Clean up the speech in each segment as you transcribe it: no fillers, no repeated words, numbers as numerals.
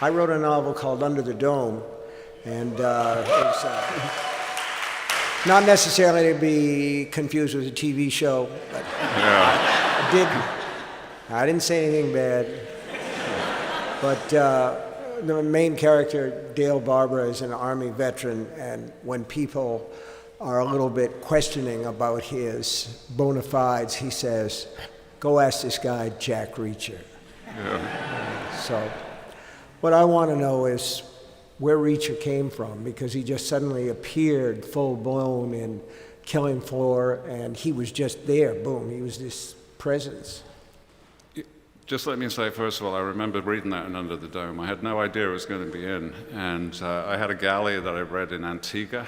I wrote a novel called Under the Dome, and it's not necessarily to be confused with a TV show, but I didn't say anything bad. But the main character, Dale Barbara, is an Army veteran, and when people are a little bit questioning about his bona fides, he says, "Go ask this guy, Jack Reacher." Yeah. So what I want to know is where Reacher came from, because he just suddenly appeared full-blown in Killing Floor, and he was just there, boom, he was this presence. Just let me say, first of all, I remember reading that in Under the Dome. I had no idea it was going to be in, and I had a galley that I read in Antigua,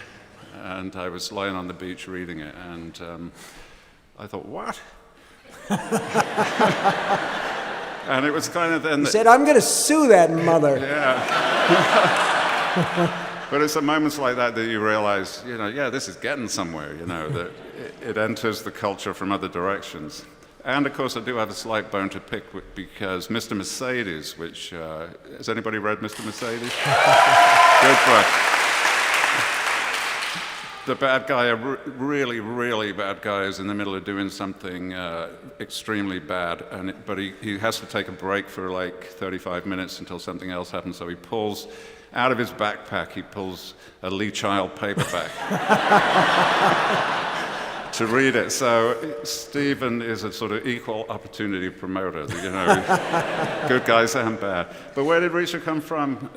and I was lying on the beach reading it, and I thought, what? And it was kind of then... He said, I'm going to sue that mother. Yeah. But it's at moments like that that you realize, yeah, this is getting somewhere, that it enters the culture from other directions. And of course, I do have a slight bone to pick because Mr. Mercedes, which, has anybody read Mr. Mercedes? Good book. The bad guy, a really, really bad guy, is in the middle of doing something extremely bad, but he has to take a break for like 35 minutes until something else happens, so he pulls, out of his backpack, he pulls a Lee Child paperback to read it. So Stephen is a sort of equal opportunity promoter, good guys and bad. But where did Reacher come from?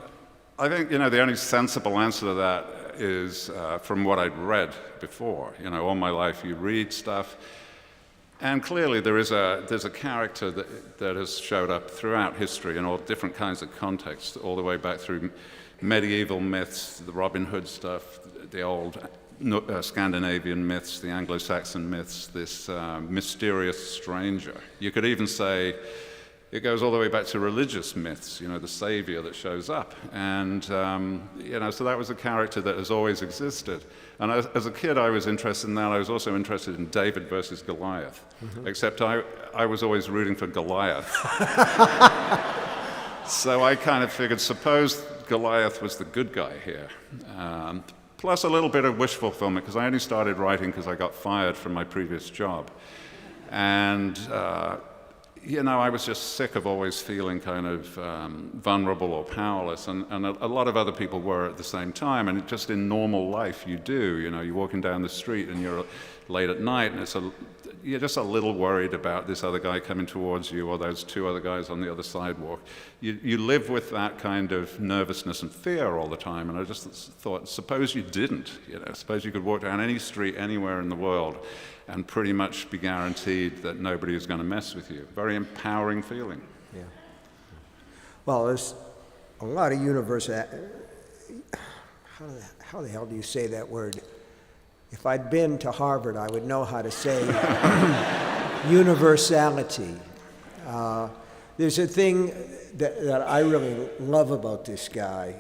I think, the only sensible answer to that is from what I'd read before. All my life you read stuff, and clearly there's a character that has showed up throughout history in all different kinds of contexts, all the way back through medieval myths, the Robin Hood stuff, the old Scandinavian myths, the Anglo-Saxon myths, this mysterious stranger. You could even say it goes all the way back to religious myths, the savior that shows up. And, so that was a character that has always existed. And as a kid, I was interested in that. I was also interested in David versus Goliath, except I was always rooting for Goliath. So I kind of figured, suppose Goliath was the good guy here. Plus a little bit of wish fulfillment, because I only started writing because I got fired from my previous job. And, I was just sick of always feeling kind of vulnerable or powerless, and a lot of other people were at the same time, and just in normal life you do, you're walking down the street and you're late at night, and you're just a little worried about this other guy coming towards you or those two other guys on the other sidewalk. You live with that kind of nervousness and fear all the time, and I just thought, suppose you didn't, suppose you could walk down any street anywhere in the world and pretty much be guaranteed that nobody is going to mess with you. Very empowering feeling. Yeah. Well, there's a lot of universal... How the hell do you say that word? If I'd been to Harvard, I would know how to say universality. There's a thing that I really love about this guy.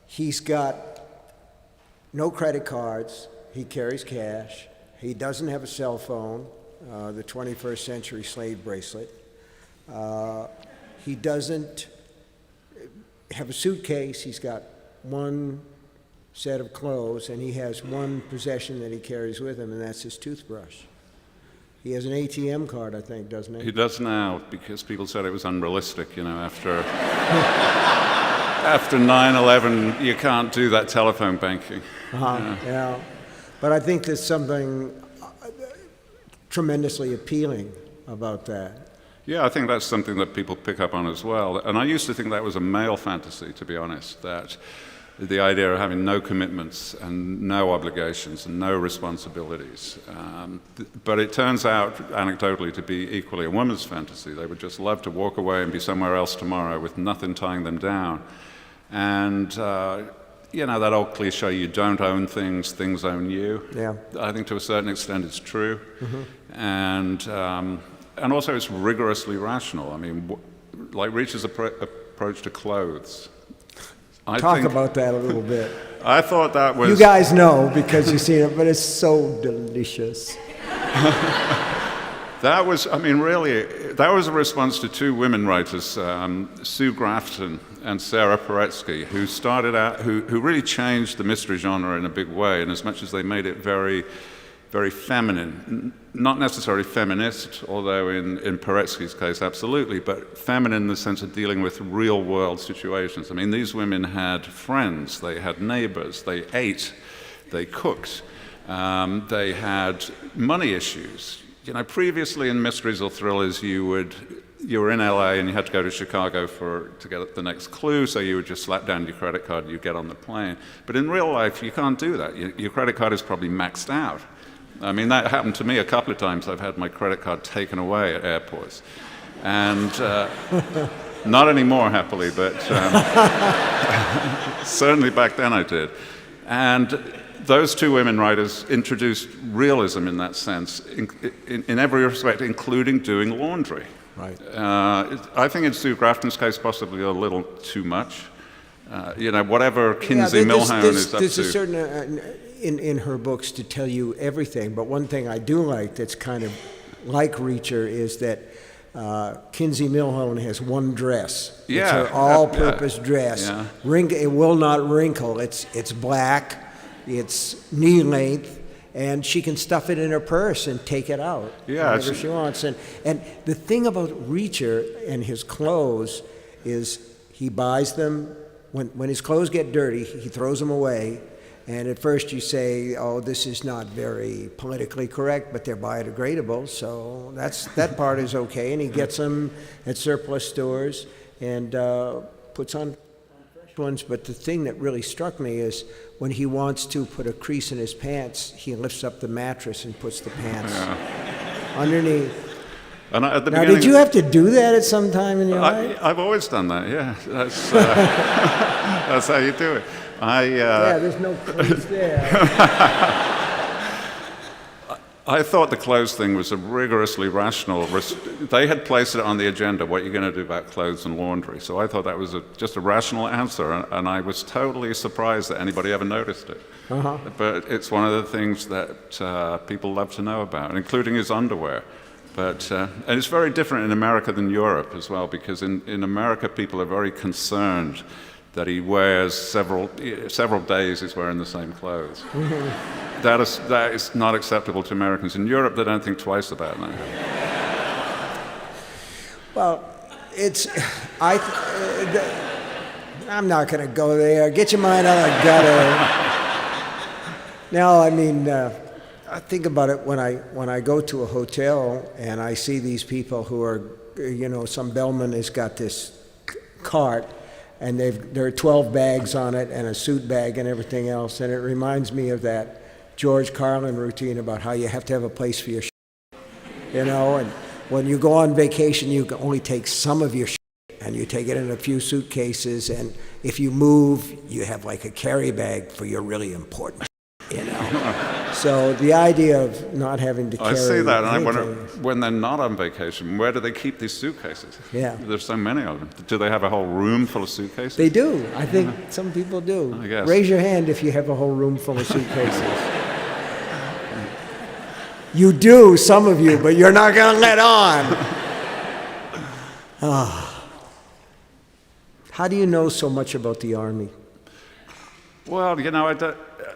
He's got no credit cards. He carries cash. He doesn't have a cell phone, the 21st century slave bracelet. He doesn't have a suitcase. He's got one set of clothes, and he has one possession that he carries with him, and that's his toothbrush. He has an ATM card, I think, doesn't he? He does now, because people said it was unrealistic, after after 9/11, you can't do that telephone banking. Yeah. But I think there's something tremendously appealing about that. Yeah, I think that's something that people pick up on as well. And I used to think that was a male fantasy, to be honest, that the idea of having no commitments and no obligations and no responsibilities. But it turns out, anecdotally, to be equally a woman's fantasy. They would just love to walk away and be somewhere else tomorrow with nothing tying them down. And that old cliche, you don't own things, things own you. Yeah. I think to a certain extent it's true. And also it's rigorously rational. I mean, like Reacher's approach to clothes. Talk about that a little bit. I thought that was... You guys know because you've seen it, but it's so delicious. That was, I mean, really, that was a response to two women writers, Sue Grafton and Sarah Paretsky, who started out, who really changed the mystery genre in a big way, in as much as they made it very, very feminine. Not necessarily feminist, although in Paretsky's case, absolutely, but feminine in the sense of dealing with real-world situations. I mean, these women had friends, they had neighbors, they ate, they cooked, they had money issues. You know, previously in mysteries or thrillers, you were in LA and you had to go to Chicago to get the next clue, so you would just slap down your credit card and you get on the plane. But in real life, you can't do that. Your credit card is probably maxed out. I mean, that happened to me a couple of times. I've had my credit card taken away at airports. And not anymore, happily, but certainly back then I did. And those two women writers introduced realism in that sense, in every respect, including doing laundry. Right. I think in Sue Grafton's case, possibly a little too much. You know, whatever Kinsey Millhone is up there's to. a certain, in her books to tell you everything, but one thing I do like that's kind of like Reacher is that Kinsey Millhone has one dress. Yeah, it's her all-purpose dress. Yeah. It will not wrinkle. It's black. It's knee length, and she can stuff it in her purse and take it out whenever she wants. And the thing about Reacher and his clothes is he buys them. When his clothes get dirty, he throws them away. And at first you say, oh, this is not very politically correct, but they're biodegradable, so that part is okay. And he gets them at surplus stores and puts on fresh ones. But the thing that really struck me is when he wants to put a crease in his pants, he lifts up the mattress and puts the pants underneath. And at the Now, beginning, did you have to do that at some time in your life? I've always done that, yeah. That's, that's how you do it. Yeah, there's no crease there. I thought the clothes thing was a rigorously rational. They had placed it on the agenda, what you're going to do about clothes and laundry. So I thought that was just a rational answer, and I was totally surprised that anybody ever noticed it. Uh-huh. But it's one of the things that people love to know about, including his underwear. But and it's very different in America than Europe as well, because in America people are very concerned that he wears several days he's wearing the same clothes. Mm-hmm. That is not acceptable to Americans. In Europe, they don't think twice about that. Well, I'm not going to go there. Get your mind out of the gutter. No, I mean, I think about it when I go to a hotel and I see these people who are, you know, some bellman has got this cart and there are 12 bags on it and a suit bag and everything else, and it reminds me of that George Carlin routine about how you have to have a place for your you know, and when you go on vacation, you can only take some of your and you take it in a few suitcases, and if you move, you have like a carry bag for your really important you know. So the idea of not having to carry I see that, and I wonder, anything. when they're not on vacation, where do they keep these suitcases? Yeah. There's so many of them. Do they have a whole room full of suitcases? They do. I think some people do. I guess. Raise your hand if you have a whole room full of suitcases. You do, some of you, but you're not going to let on. Oh. How do you know so much about the Army? Well, you know,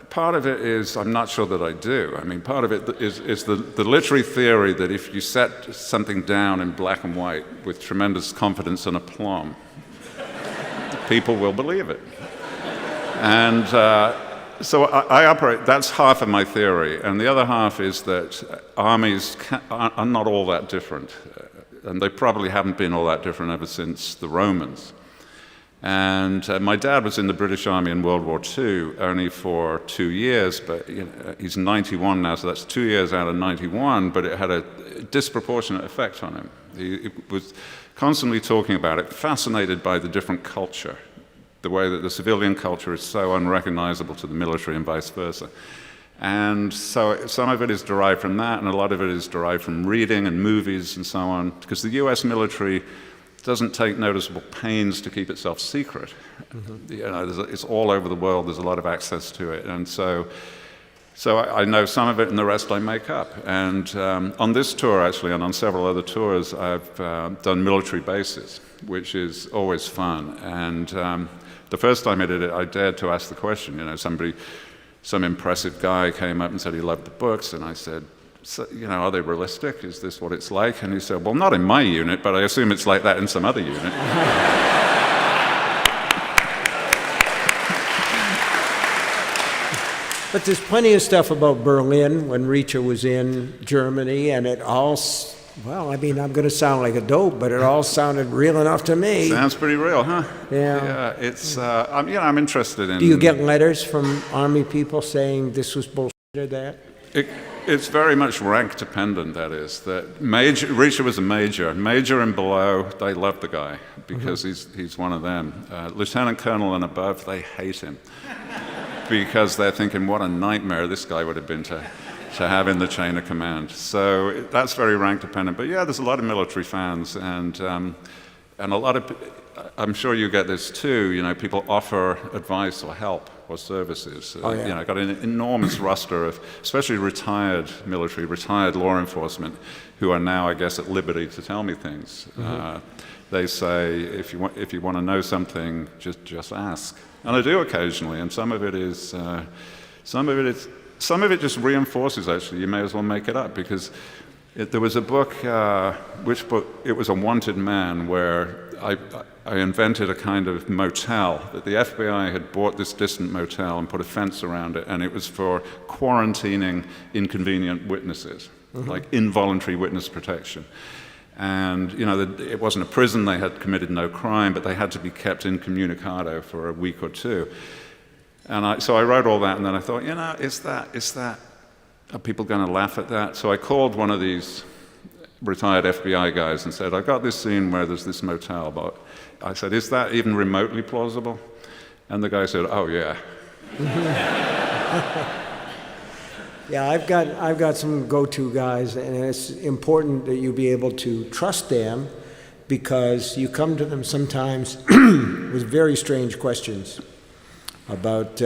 part of it is, I'm not sure that I do. I mean, part of it is the literary theory that if you set something down in black and white with tremendous confidence and aplomb, people will believe it. And so I operate, that's half of my theory. And the other half is that armies are not all that different. And they probably haven't been all that different ever since the Romans. And my dad was in the British Army in World War II, only for 2 years, but you know, he's 91 now, so that's 2 years out of 91, but it had a disproportionate effect on him. He was constantly talking about it, fascinated by the different culture, the way that the civilian culture is so unrecognizable to the military and vice versa. And so some of it is derived from that, and a lot of it is derived from reading and movies and so on, because the US military doesn't take noticeable pains to keep itself secret. Mm-hmm. You know, it's all over the world. There's a lot of access to it, and so So I know some of it, and the rest I make up. And on this tour, actually, and on several other tours, I've done military bases, which is always fun. And the first time I did it, I dared to ask the question. Some impressive guy came up and said he loved the books, and I said, so, are they realistic? Is this what it's like? And he said, well, not in my unit, but I assume it's like that in some other unit. But there's plenty of stuff about Berlin when Reacher was in Germany, and it all, I'm going to sound like a dope, but it all sounded real enough to me. Sounds pretty real, huh? Yeah. Yeah, it's, I'm interested in... Do you get letters from Army people saying this was bullshit or that? It's very much rank dependent, that is. Reacher was a major. Major and below, they love the guy because he's one of them. Lieutenant colonel and above, they hate him because they're thinking, what a nightmare this guy would have been to have in the chain of command. So that's very rank dependent. But yeah, there's a lot of military fans, and a lot of, I'm sure you get this too, people offer advice or help or services. Oh, yeah. Got an enormous roster of, especially retired military, retired law enforcement, who are now, I guess, at liberty to tell me things. They say, if you want to know something, just ask. And I do occasionally, and some of it just reinforces, actually. You may as well make it up, because there was a book, it was A Wanted Man, where I invented a kind of motel, that the FBI had bought this distant motel and put a fence around it, and it was for quarantining inconvenient witnesses, like involuntary witness protection. And, it wasn't a prison, they had committed no crime, but they had to be kept incommunicado for a week or two. And so I wrote all that, and then I thought, is that, are people going to laugh at that? So I called one of these retired FBI guys and said, I've got this scene where there's this motel, but I said, is that even remotely plausible? And the guy said, oh, yeah. Yeah, I've got some go-to guys, and it's important that you be able to trust them, because you come to them sometimes with very strange questions about,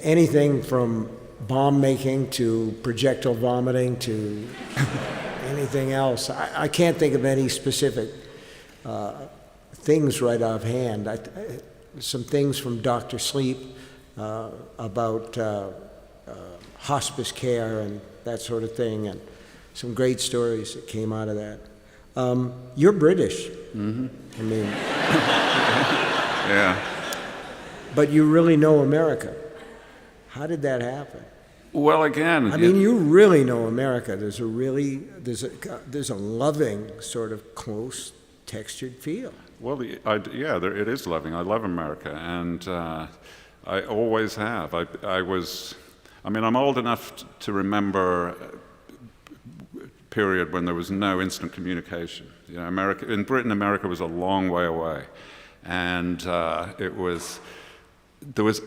anything from bomb making to projectile vomiting to anything else. I can't think of any specific things right offhand. Some things from Dr. Sleep about hospice care and that sort of thing, and some great stories that came out of that. You're British. I mean, yeah. But you really know America. How did that happen? Well, again, I mean, you really know America. There's a loving sort of close, textured feel. Well, it is loving. I love America, and I always have. I'm old enough to remember a period when there was no instant communication. In Britain, America was a long way away, and there was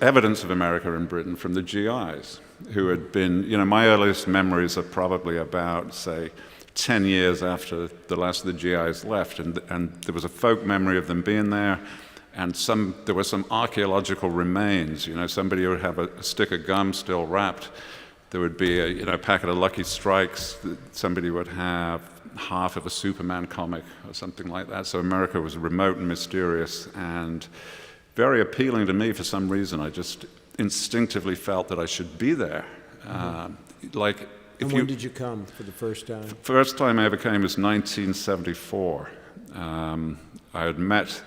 evidence of America in Britain from the GIs who had been, my earliest memories are probably about, say, 10 years after the last of the GIs left, and there was a folk memory of them being there, and there were some archaeological remains. Somebody would have a stick of gum still wrapped. There would be a packet of Lucky Strikes. Somebody would have half of a Superman comic or something like that. So America was remote and mysterious and very appealing to me for some reason. I just instinctively felt that I should be there. And when did you come for the first time? First time I ever came was 1974. I had met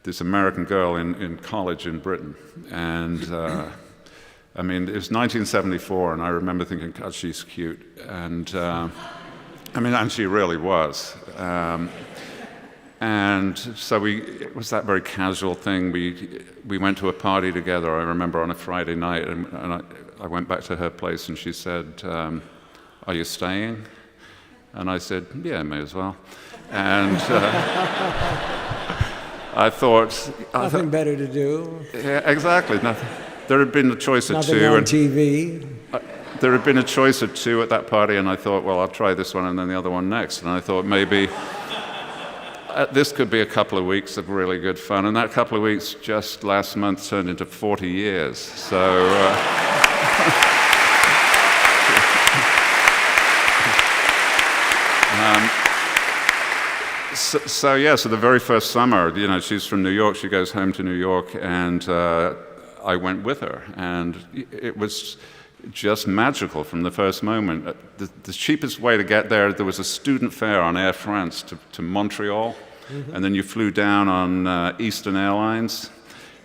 this American girl in college in Britain, and it was 1974, and I remember thinking, God, she's cute, and and she really was. And so it was that very casual thing. We went to a party together, I remember, on a Friday night, and I went back to her place, and she said, are you staying? And I said, yeah, may as well. And I thought... Nothing better to do. Yeah, exactly. Nothing. There had been a choice of Nothing two. on TV. There had been a choice of two at that party, and I thought, well, I'll try this one and then the other one next. And I thought maybe this could be a couple of weeks of really good fun. And that couple of weeks just last month turned into 40 years. So... So the very first summer, she's from New York. She goes home to New York, and I went with her, and it was just magical from the first moment. The cheapest way to get there was a student fare on Air France to Montreal, and then you flew down on Eastern Airlines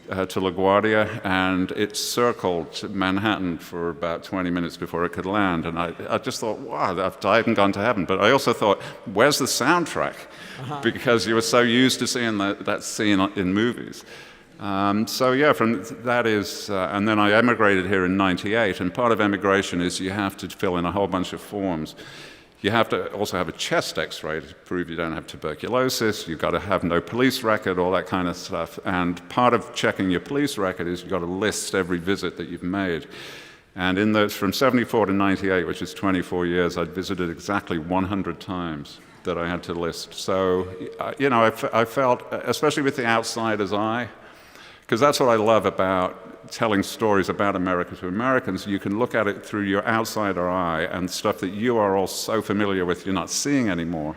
to LaGuardia, and it circled Manhattan for about 20 minutes before it could land. And I just thought, wow, I hadn't gone to heaven. But I also thought, where's the soundtrack? Because you were so used to seeing that scene in movies. From that is, and then I emigrated here in '98, and part of emigration is you have to fill in a whole bunch of forms. You have to also have a chest x-ray to prove you don't have tuberculosis. You've got to have no police record, all that kind of stuff. And part of checking your police record is you've got to list every visit that you've made. And from 74 to 98, which is 24 years, I'd visited exactly 100 times that I had to list. So, I felt, especially with the outsider's eye, because that's what I love about telling stories about America to Americans. You can look at it through your outsider eye, and stuff that you are all so familiar with you're not seeing anymore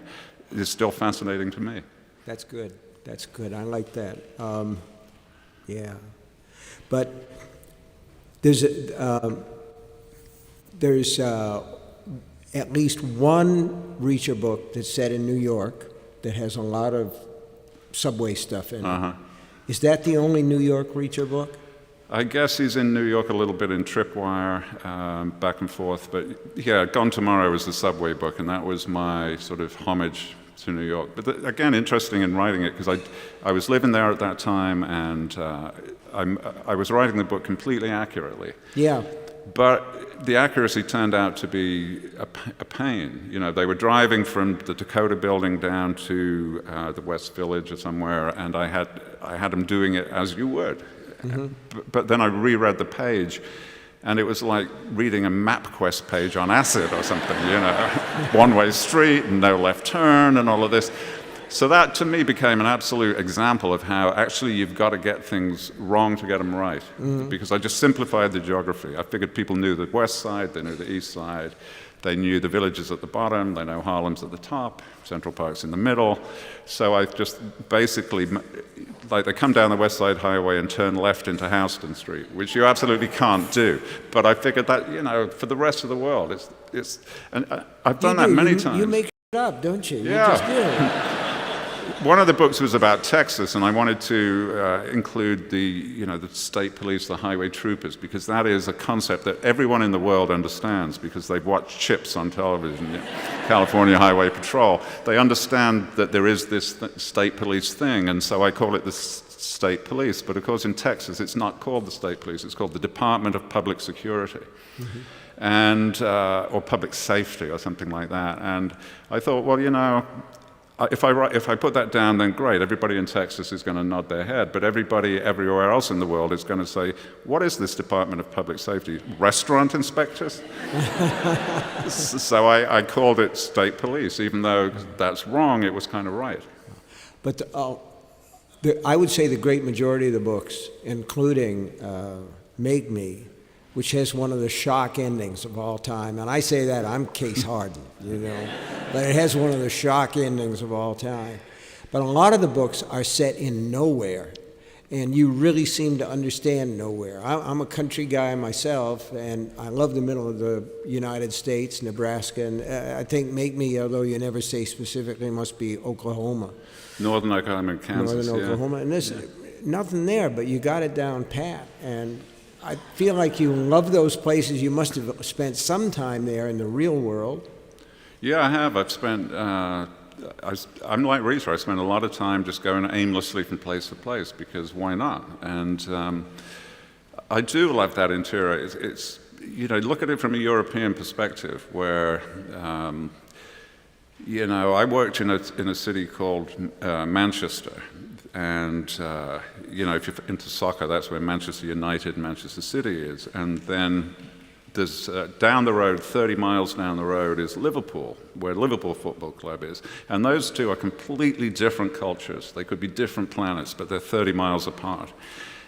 is still fascinating to me. That's good. That's good. I like that. Yeah. But there's at least one Reacher book that's set in New York that has a lot of subway stuff in it. Is that the only New York Reacher book? I guess he's in New York a little bit in Tripwire, back and forth. But yeah, Gone Tomorrow was the subway book, and that was my sort of homage to New York. But again, interesting in writing it, because I was living there at that time, and I was writing the book completely accurately. Yeah. But the accuracy turned out to be a pain. They were driving from the Dakota Building down to the West Village or somewhere, and I had them doing it as you would. But then I reread the page, and it was like reading a MapQuest page on acid or something, one-way street and no left turn and all of this. So that, to me, became an absolute example of how actually you've got to get things wrong to get them right. Because I just simplified the geography. I figured people knew the west side, they knew the east side, they knew the villages at the bottom, they know Harlem's at the top, Central Park's in the middle. So I just basically, they come down the West Side Highway and turn left into Houston Street, which you absolutely can't do. But I figured that, for the rest of the world, and I've done that many times. You make it up, don't you? Yeah. You just do. One of the books was about Texas, and I wanted to include the state police, the highway troopers, because that is a concept that everyone in the world understands because they've watched Chips on television, California Highway Patrol. They understand that there is this state police thing, and so I call it the state police. But of course, in Texas, it's not called the state police; it's called the Department of Public Security. And or public safety or something like that. And I thought, well, if I put that down, then great. Everybody in Texas is going to nod their head, but everybody everywhere else in the world is going to say, "What is this Department of Public Safety? Restaurant inspectors?" So I called it State Police, even though that's wrong. It was kind of right. But I would say the great majority of the books, including Make Me, which has one of the shock endings of all time. And I say that, I'm case hardened, but it has one of the shock endings of all time. But a lot of the books are set in nowhere, and you really seem to understand nowhere. I'm a country guy myself, and I love the middle of the United States, Nebraska, and I think Make Me, although you never say specifically, must be Oklahoma. Northern Oklahoma and Kansas, Northern Oklahoma, and there's nothing there, but you got it down pat. And I feel like you love those places. You must have spent some time there in the real world. Yeah, I have. I've spent, I'm like Reacher. I spent a lot of time just going aimlessly from place to place because why not? And I do love that interior. It's look at it from a European perspective where, I worked in a city called Manchester. And, if you're into soccer, that's where Manchester United and Manchester City is. And then there's down the road, 30 miles down the road, is Liverpool, where Liverpool Football Club is. And those two are completely different cultures. They could be different planets, but they're 30 miles apart.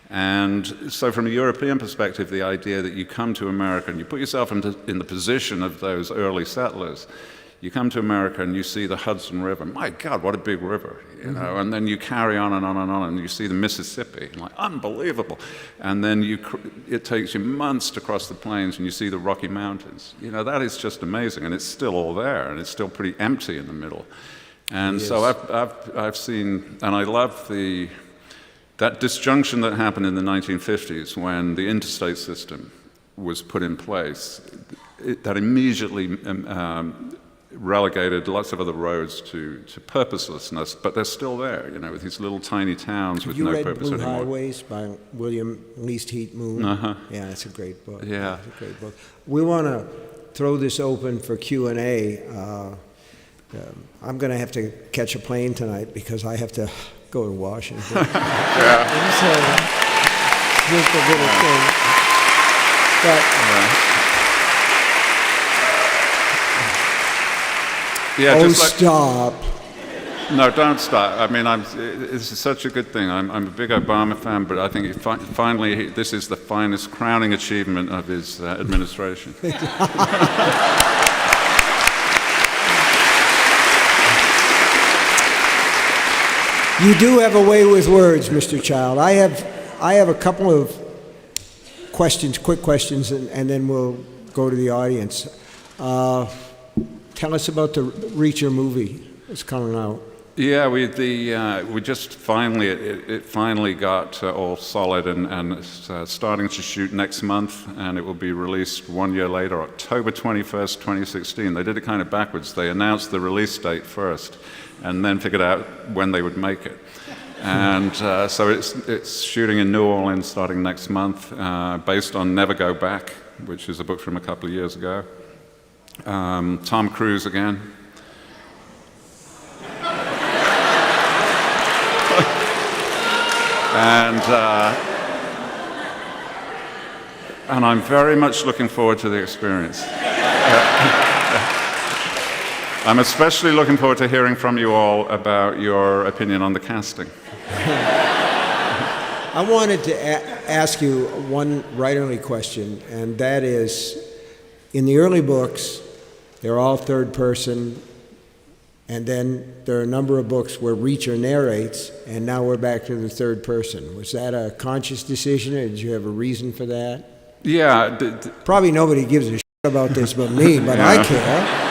And so from a European perspective, the idea that you come to America and you put yourself in the position of those early settlers, You come to America and you see the Hudson River. My God, what a big river, you know. And then you carry on and on and on, and you see the Mississippi. Like, unbelievable. And then it takes you months to cross the plains, and you see the Rocky Mountains. You know, that is just amazing, and it's still all there, and it's still pretty empty in the middle. And so I've seen, and I love that disjunction that happened in the 1950s when the interstate system was put in place. That immediately relegated lots of other roads to purposelessness, but they're still there, you know, with these little tiny towns with no purpose Blue anymore. Highways by William Least Heat Moon? Yeah, it's a great book. Yeah. It's a great book. We want to throw this open for Q&A. I'm going to have to catch a plane tonight because I have to go to Washington. So, just a little thing. But, Yeah, oh, just like, stop. No, don't stop. I mean, this is such a good thing. I'm a big Obama fan, but I think finally this is the finest crowning achievement of his administration. You do have a way with words, Mr. Child. I have a couple of questions, quick questions, and then we'll go to the audience. Tell us about the Reacher movie that's coming out. Yeah, we just finally it finally got all solid, and it's starting to shoot next month, and it will be released 1 year later, October 21st, 2016. They did it kind of backwards. They announced the release date first, and then figured out when they would make it. And so it's shooting in New Orleans starting next month, based on Never Go Back, which is a book from a couple of years ago. Tom Cruise again. And I'm very much looking forward to the experience. I'm especially looking forward to hearing from you all about your opinion on the casting. I wanted to ask you one writerly question, and that is, in the early books, they're all third person, and then there are a number of books where Reacher narrates, and now we're back to the third person. Was that a conscious decision, or did you have a reason for that? Yeah. Probably nobody gives a shit about this but me, but yeah. I care.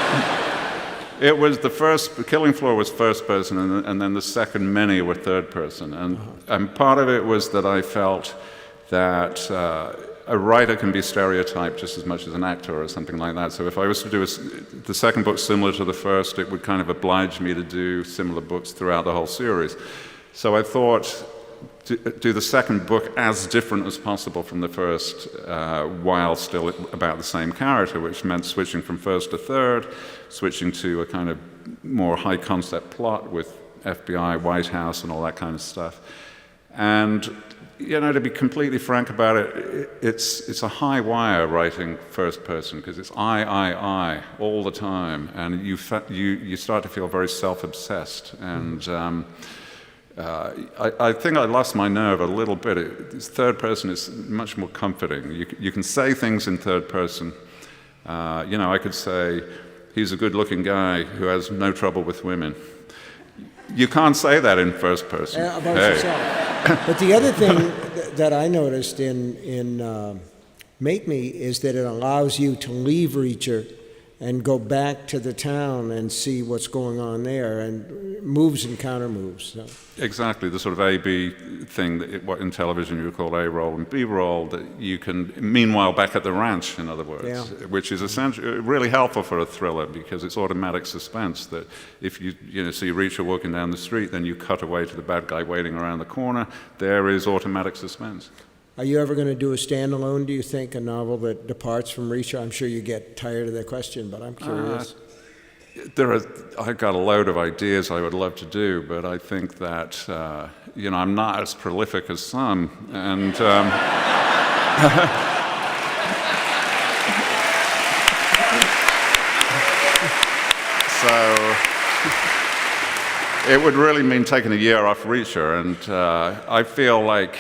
It was the first, Killing Floor was first person, and then the second many were third person. And part of it was that I felt that a writer can be stereotyped just as much as an actor or something like that. So if I was to do the second book similar to the first, it would kind of oblige me to do similar books throughout the whole series. So I thought, do the second book as different as possible from the first, while still about the same character, which meant switching from first to third, switching to a kind of more high-concept plot with FBI, White House, and all that kind of stuff. And, you know, to be completely frank about it, it's a high wire writing first person, because it's I all the time, and you start to feel very self-obsessed. And I think I lost my nerve a little bit. Third person is much more comforting. You can say things in third person. You know, I could say, he's a good-looking guy who has no trouble with women. You can't say that in first person. About yourself. But the other thing that I noticed in Make Me is that it allows you to leave Reacher and go back to the town and see what's going on there, and moves and counter moves. So. Exactly, the sort of A-B thing, what in television you would call A-roll and B-roll, that you can, meanwhile back at the ranch, in other words, yeah. Which is essentially really helpful for a thriller, because it's automatic suspense, that if you see Reacher walking down the street, then you cut away to the bad guy waiting around the corner, there is automatic suspense. Are you ever going to do a standalone, do you think, a novel that departs from Reacher? I'm sure you get tired of that question, but I'm curious. I've got a load of ideas I would love to do, but I think that, I'm not as prolific as some, and so it would really mean taking a year off Reacher, and I feel like,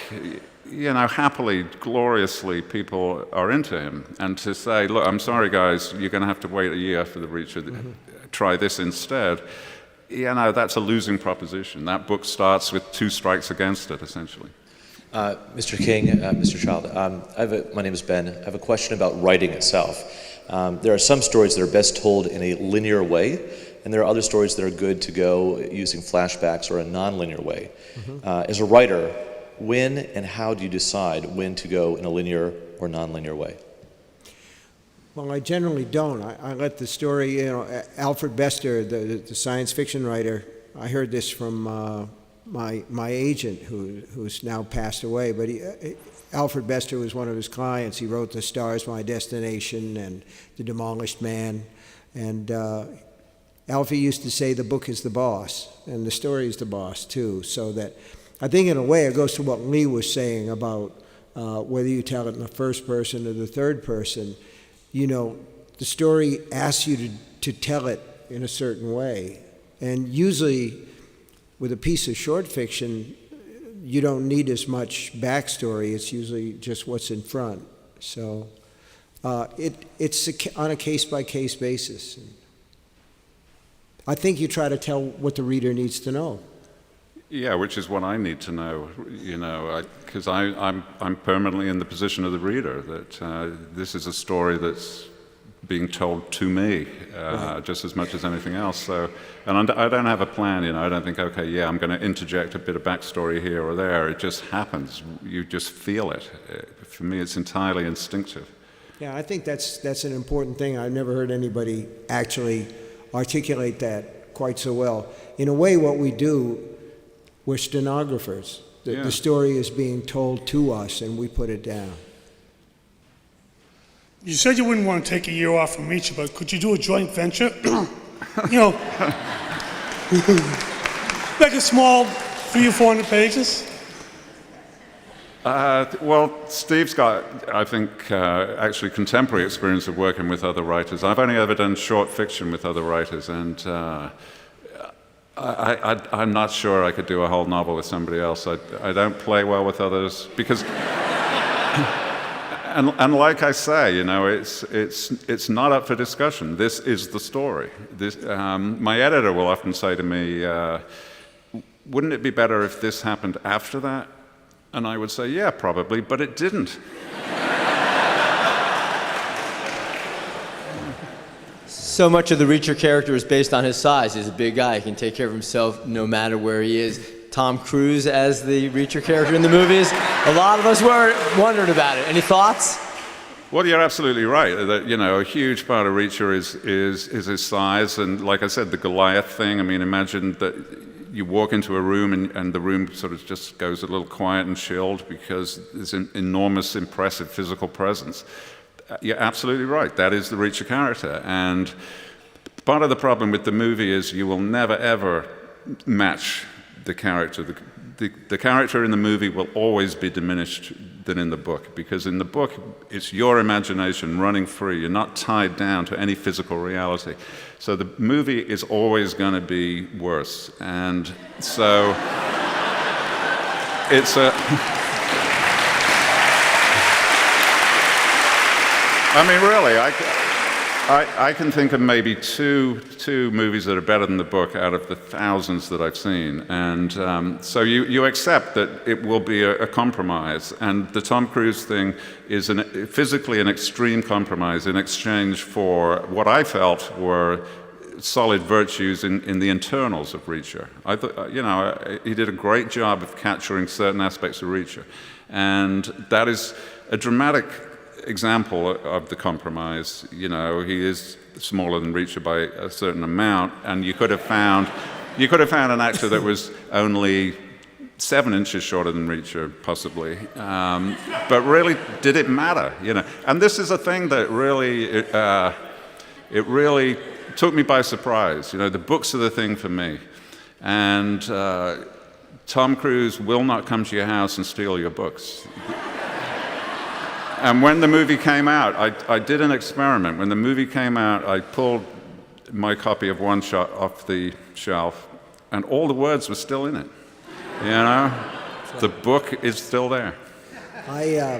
happily, gloriously, people are into him. And to say, look, I'm sorry, guys, you're going to have to wait a year for the Reacher. try this instead, that's a losing proposition. That book starts with 2 strikes against it, essentially. Mr. King, Mr. Child, my name is Ben. I have a question about writing itself. There are some stories that are best told in a linear way, and there are other stories that are good to go using flashbacks or a non-linear way. As a writer, when and how do you decide when to go in a linear or non-linear way? Well, I generally don't. I let the story, Alfred Bester, the science fiction writer, I heard this from my agent, who's now passed away, but Alfred Bester was one of his clients. He wrote The Star's My Destination and The Demolished Man, and Alfie used to say the book is the boss, and the story is the boss, too, so that I think in a way it goes to what Lee was saying about whether you tell it in the first person or the third person. The story asks you to tell it in a certain way, and usually with a piece of short fiction, you don't need as much backstory. It's usually just what's in front. So it's on a case-by-case basis. I think you try to tell what the reader needs to know. Yeah, which is what I need to know, because I'm permanently in the position of the reader, that this is a story that's being told to me, just as much as anything else. So, and I don't have a plan, I don't think, okay, yeah, I'm going to interject a bit of backstory here or there. It just happens. You just feel it. For me, it's entirely instinctive. Yeah, I think that's an important thing. I've never heard anybody actually articulate that quite so well. In a way, what we do, we're stenographers. The story is being told to us, and we put it down. You said you wouldn't want to take a year off from Reacher, but could you do a joint venture? Like a small 300 or 400 pages? Well, Steve's got, I think, actually contemporary experience of working with other writers. I've only ever done short fiction with other writers, and I'm not sure I could do a whole novel with somebody else. I don't play well with others because, and like I say, it's not up for discussion. This is the story. My editor will often say to me, "Wouldn't it be better if this happened after that?" And I would say, "Yeah, probably," but it didn't. So much of the Reacher character is based on his size. He's a big guy. He can take care of himself no matter where he is. Tom Cruise as the Reacher character in the movies. A lot of us were wondered about it. Any thoughts? Well, you're absolutely right. That a huge part of Reacher is his size, and like I said, the Goliath thing. I mean, imagine that you walk into a room and the room sort of just goes a little quiet and chilled because there's an enormous, impressive physical presence. You're absolutely right. That is the Reacher character. And part of the problem with the movie is you will never, ever match the character. The character in the movie will always be diminished than in the book, because in the book, it's your imagination running free. You're not tied down to any physical reality. So the movie is always going to be worse. And so it's a... I mean, really, I can think of maybe two movies that are better than the book out of the thousands that I've seen. And so you accept that it will be a compromise. And the Tom Cruise thing is physically an extreme compromise in exchange for what I felt were solid virtues in the internals of Reacher. I thought, he did a great job of capturing certain aspects of Reacher. And that is a dramatic example of the compromise. He is smaller than Reacher by a certain amount, and you could have found an actor that was only 7 inches shorter than Reacher, possibly. But really, did it matter? And this is a thing that really it really took me by surprise. The books are the thing for me, and Tom Cruise will not come to your house and steal your books. And when the movie came out, I did an experiment. When the movie came out, I pulled my copy of One Shot off the shelf, and all the words were still in it. The book is still there. I've,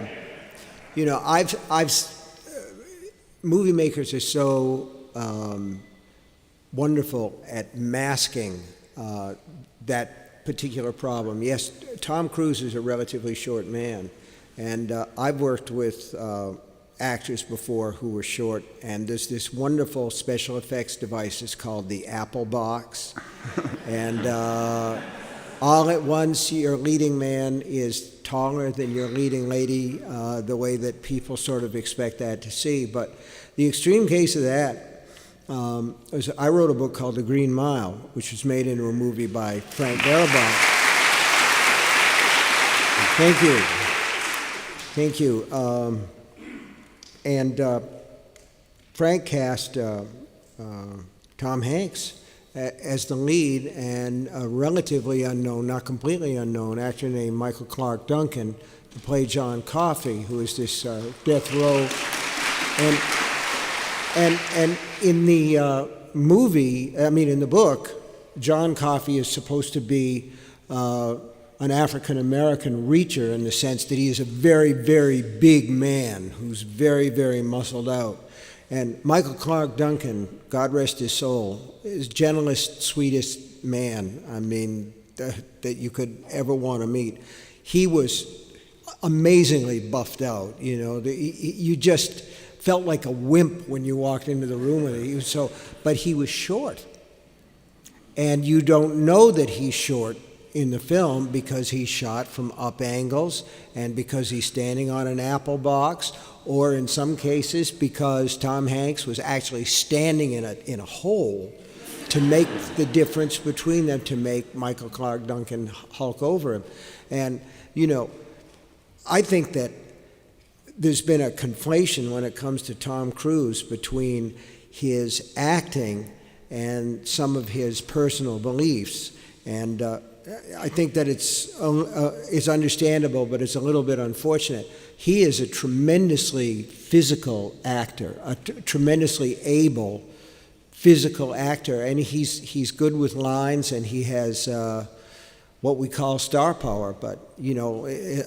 movie makers are so, wonderful at masking that particular problem. Yes, Tom Cruise is a relatively short man, and I've worked with actors before who were short, and there's this wonderful special effects device. It's called the Apple Box, and all at once your leading man is taller than your leading lady, the way that people sort of expect that to see. But the extreme case of that was I wrote a book called The Green Mile, which was made into a movie by Frank Darabont. Thank you. Thank you. And Frank cast Tom Hanks as the lead, and a relatively unknown, not completely unknown, actor named Michael Clark Duncan to play John Coffey, who is this death row. And in the movie, in the book, John Coffey is supposed to be an African-American reacher in the sense that he is a very, very big man who's very, very muscled out. And Michael Clark Duncan, God rest his soul, is gentlest, sweetest man, that you could ever want to meet. He was amazingly buffed out, you just felt like a wimp when you walked into the room with him. But he was short. And you don't know that he's short in the film because he's shot from up angles and because he's standing on an apple box, or in some cases because Tom Hanks was actually standing in a hole to make the difference between them, to make Michael Clark Duncan hulk over him. And, I think that there's been a conflation when it comes to Tom Cruise between his acting and some of his personal beliefs. And I think that it's understandable, but it's a little bit unfortunate. He is a tremendously physical actor, a tremendously able physical actor, and he's good with lines, and he has what we call star power. But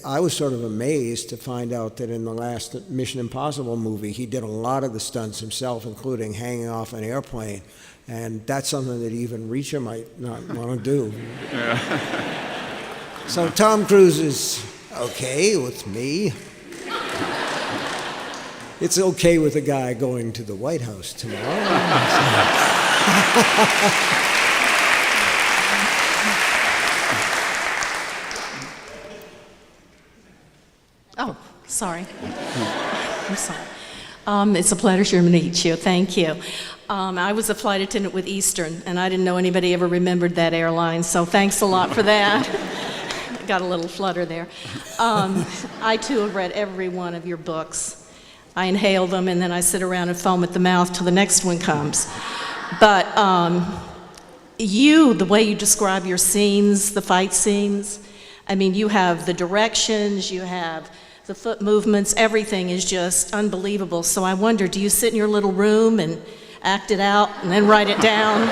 I was sort of amazed to find out that in the last Mission Impossible movie, he did a lot of the stunts himself, including hanging off an airplane. And that's something that even Reacher might not want to do. Yeah. So Tom Cruise is okay with me. It's okay with a guy going to the White House tomorrow. Oh, sorry. I'm sorry. It's a pleasure to meet you. Thank you. I was a flight attendant with Eastern, and I didn't know anybody ever remembered that airline, so thanks a lot for that. Got a little flutter there. I, too, have read every one of your books. I inhale them, and then I sit around and foam at the mouth till the next one comes. But the way you describe your scenes, the fight scenes, you have the directions, you have the foot movements, everything is just unbelievable. So I wonder, do you sit in your little room and act it out and then write it down?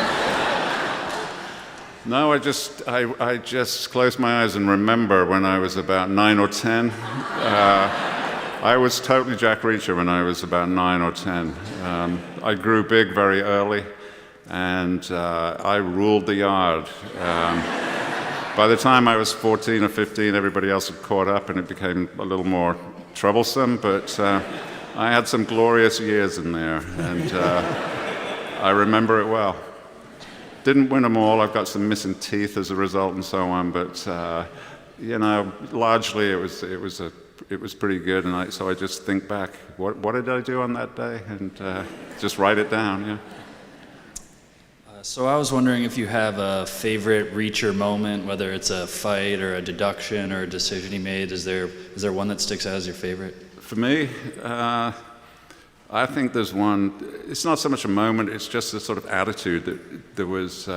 No, I just close my eyes and remember when I was about 9 or 10. I was totally Jack Reacher when I was about 9 or 10. I grew big very early, and I ruled the yard. By the time I was 14 or 15, everybody else had caught up, and it became a little more troublesome, but I had some glorious years in there, and I remember it well. Didn't win them all. I've got some missing teeth as a result and so on, but largely it was pretty good, and so I just think back, what did I do on that day, and just write it down. Yeah. So I was wondering if you have a favorite Reacher moment, whether it's a fight or a deduction or a decision he made. Is there one that sticks out as your favorite? For me, I think there's one. It's not so much a moment, it's just a sort of attitude that there was.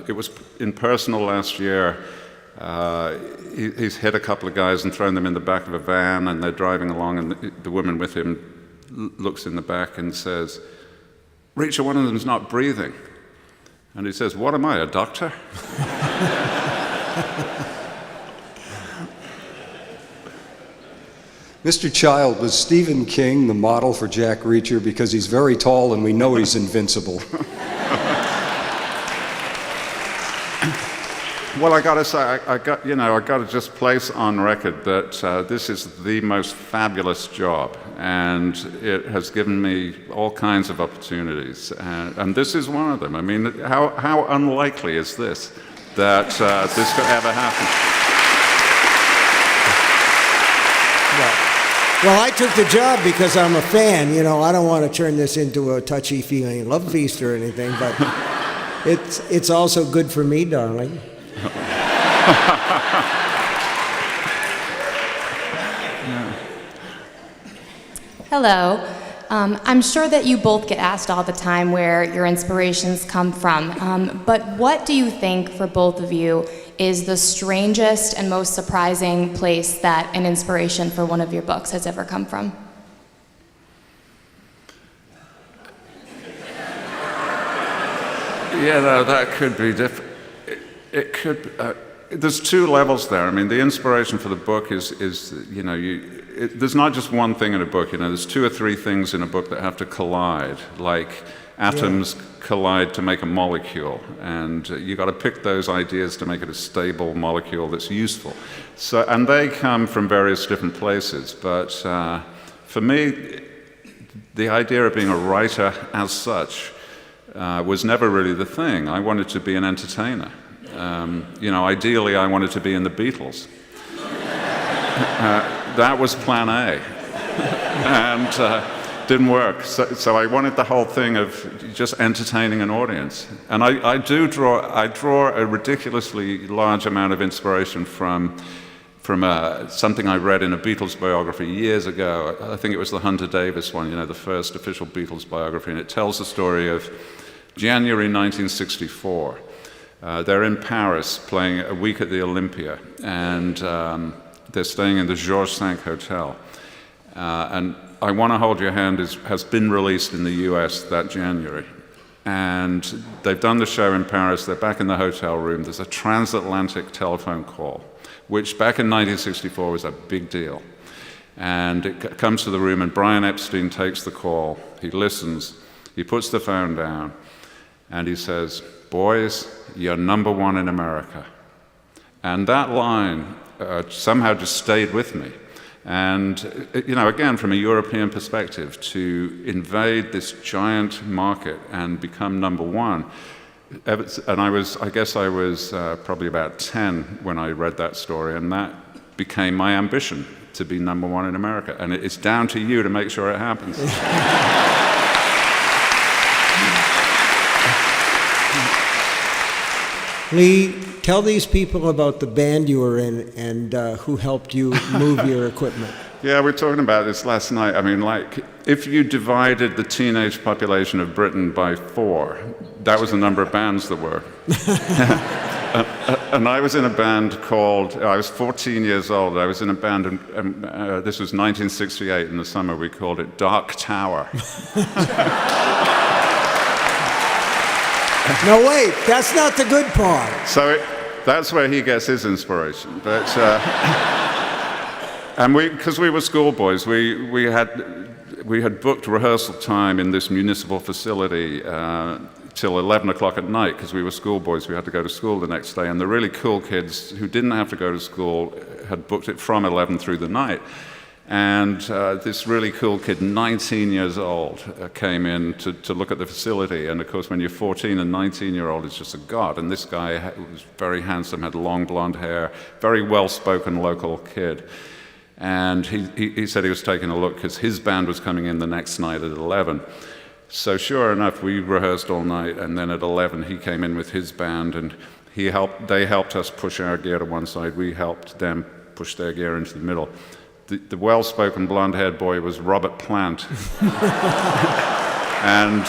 It was in Personal last year. He's hit a couple of guys and thrown them in the back of a van, and they're driving along, and the woman with him looks in the back and says, "Reacher, one of them's not breathing." And he says, "What am I, a doctor?" Mr. Child, was Stephen King the model for Jack Reacher? Because he's very tall and we know he's invincible. Well, I got to say, I got to just place on record that this is the most fabulous job, and it has given me all kinds of opportunities, and this is one of them. I mean, how unlikely is this that this could ever happen? Well, I took the job because I'm a fan. You know, I don't want to turn this into a touchy-feely love feast or anything, but it's also good for me, darling. Hello. I'm sure that you both get asked all the time where your inspirations come from, but what do you think, for both of you, is the strangest and most surprising place that an inspiration for one of your books has ever come from? Yeah, no, that could be different. It could. There's two levels there. I mean, the inspiration for the book is you know, there's not just one thing in a book. You know, there's two or three things in a book that have to collide, like atoms collide to make a molecule, and you got to pick those ideas to make it a stable molecule that's useful. So, and they come from various different places. But for me, the idea of being a writer as such was never really the thing. I wanted to be an entertainer. You know, ideally, I wanted to be in the Beatles. That was plan A, and didn't work. So I wanted the whole thing of just entertaining an audience. And I draw a ridiculously large amount of inspiration from something I read in a Beatles biography years ago. I think it was the Hunter Davis one, you know, the first official Beatles biography, and it tells the story of January 1964. They're in Paris playing a week at the Olympia, and they're staying in the Georges V Hotel. And I Want to Hold Your Hand has been released in the US that January. And they've done the show in Paris, they're back in the hotel room, there's a transatlantic telephone call, which back in 1964 was a big deal. And it comes to the room, and Brian Epstein takes the call, he listens, he puts the phone down, and he says, "Boys, you're number one in America." And that line somehow just stayed with me. And, you know, again, from a European perspective, to invade this giant market and become number one. And I guess I was probably about 10 when I read that story, and that became my ambition, to be number one in America. And it's down to you to make sure it happens. Lee, tell these people about the band you were in and who helped you move your equipment. Yeah, we were talking about this last night. I mean, like, if you divided the teenage population of Britain by 4, that was the number of bands there were. And I was in a band called, I was 14 years old, I was in a band, and this was 1968 in the summer, we called it Dark Tower. No, wait, that's not the good part. So that's where he gets his inspiration. But and because we were schoolboys, we had booked rehearsal time in this municipal facility till 11 o'clock at night, because we were schoolboys. We had to go to school the next day, and the really cool kids who didn't have to go to school had booked it from 11 through the night. And this really cool kid, 19 years old, came in to look at the facility. And of course, when you're 14 and 19-year-old, it's just a god. And this guy was very handsome, had long blonde hair, very well-spoken local kid. And he said he was taking a look because his band was coming in the next night at 11. So sure enough, we rehearsed all night, and then at 11 he came in with his band, and they helped us push our gear to one side. We helped them push their gear into the middle. The well-spoken blonde-haired boy was Robert Plant. And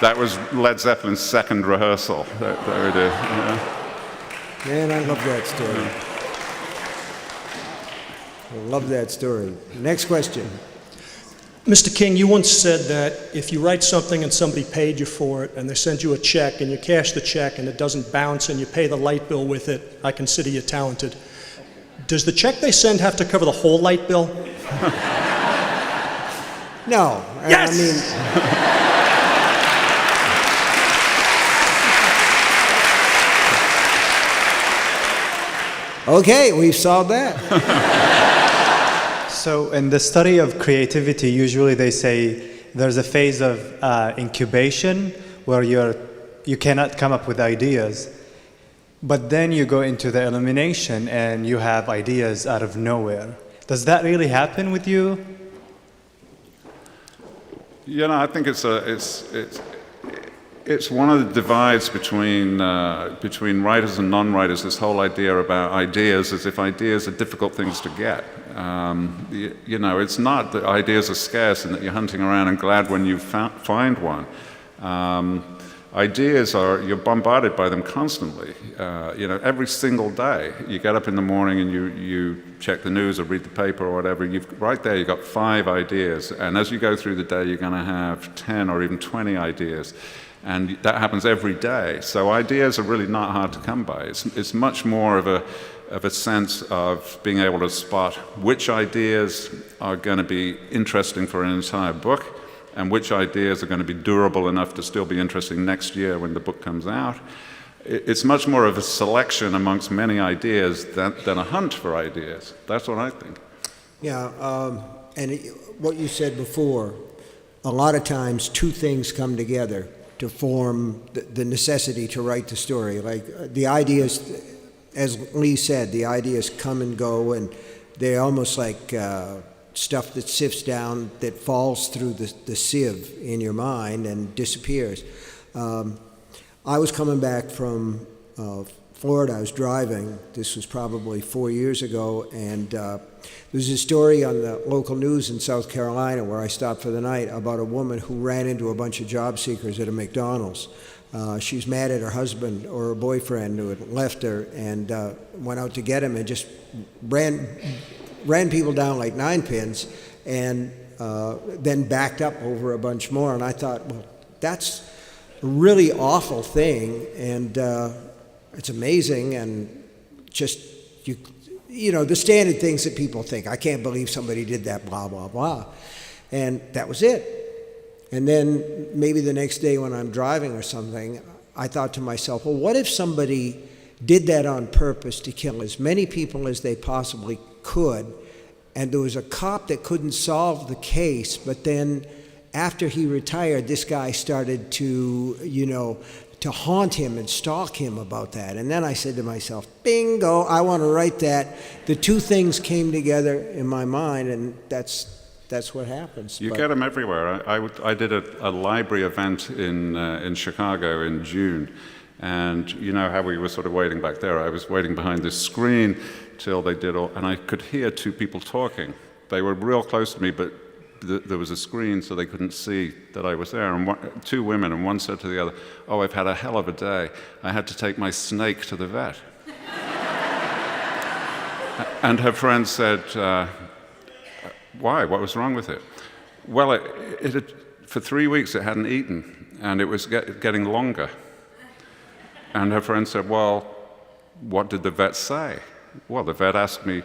that was Led Zeppelin's second rehearsal that we did. Man, I love that story. I love that story. Next question. Mr. King, you once said that if you write something and somebody paid you for it, and they send you a check, and you cash the check, and it doesn't bounce, and you pay the light bill with it, I consider you talented. Does the check they send have to cover the whole light bill? No. Yes! I mean, Okay, we've solved that. So in the study of creativity, usually they say there's a phase of incubation where you cannot come up with ideas, but then you go into the elimination and you have ideas out of nowhere. Does that really happen with you? I think it's one of the divides between writers and non-writers. This whole idea about ideas, as if ideas are difficult things to get. It's not that ideas are scarce and that you're hunting around and glad when you find one. Ideas you're bombarded by them constantly. Every single day. You get up in the morning and you check the news or read the paper or whatever. Right there, you've got 5 ideas. And as you go through the day, you're going to have 10 or even 20 ideas. And that happens every day. So ideas are really not hard to come by. It's much more of a sense of being able to spot which ideas are going to be interesting for an entire book, and which ideas are going to be durable enough to still be interesting next year when the book comes out. It's much more of a selection amongst many ideas than a hunt for ideas. That's what I think. Yeah, and what you said before, a lot of times 2 things come together to form the necessity to write the story. Like the ideas, as Lee said, the ideas come and go, and they're almost like stuff that sifts down, that falls through the sieve in your mind and disappears. I was coming back from Florida. I was driving. This was probably 4 years ago, and there was a story on the local news in South Carolina where I stopped for the night about a woman who ran into a bunch of job seekers at a McDonald's. She was mad at her husband or her boyfriend who had left her, and went out to get him and just ran people down like 9 pins, and then backed up over a bunch more. And I thought, well, that's a really awful thing, and it's amazing, and just, the standard things that people think. I can't believe somebody did that, blah, blah, blah. And that was it. And then maybe the next day when I'm driving or something, I thought to myself, well, what if somebody did that on purpose to kill as many people as they possibly could, and there was a cop that couldn't solve the case, but then after he retired, this guy started to, to haunt him and stalk him about that. And then I said to myself, bingo, I want to write that. The 2 things came together in my mind, and that's what happens. You get them everywhere. I did a library event in Chicago in June, and you know how we were sort of waiting back there. I was waiting behind this screen till they did all, and I could hear 2 people talking. They were real close to me, but there was a screen so they couldn't see that I was there. And 2 women, and one said to the other, "Oh, I've had a hell of a day. I had to take my snake to the vet." And her friend said, "Why? What was wrong with it?" Well, it had, for 3 weeks it hadn't eaten, and it was getting longer. And her friend said, "Well, what did the vet say?" Well, the vet asked me,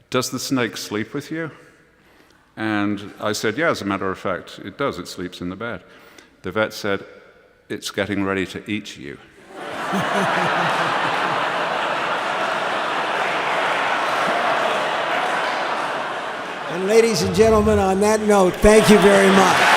"Does the snake sleep with you?" And I said, "Yeah, as a matter of fact, it does. It sleeps in the bed." The vet said, "It's getting ready to eat you." And ladies and gentlemen, on that note, thank you very much.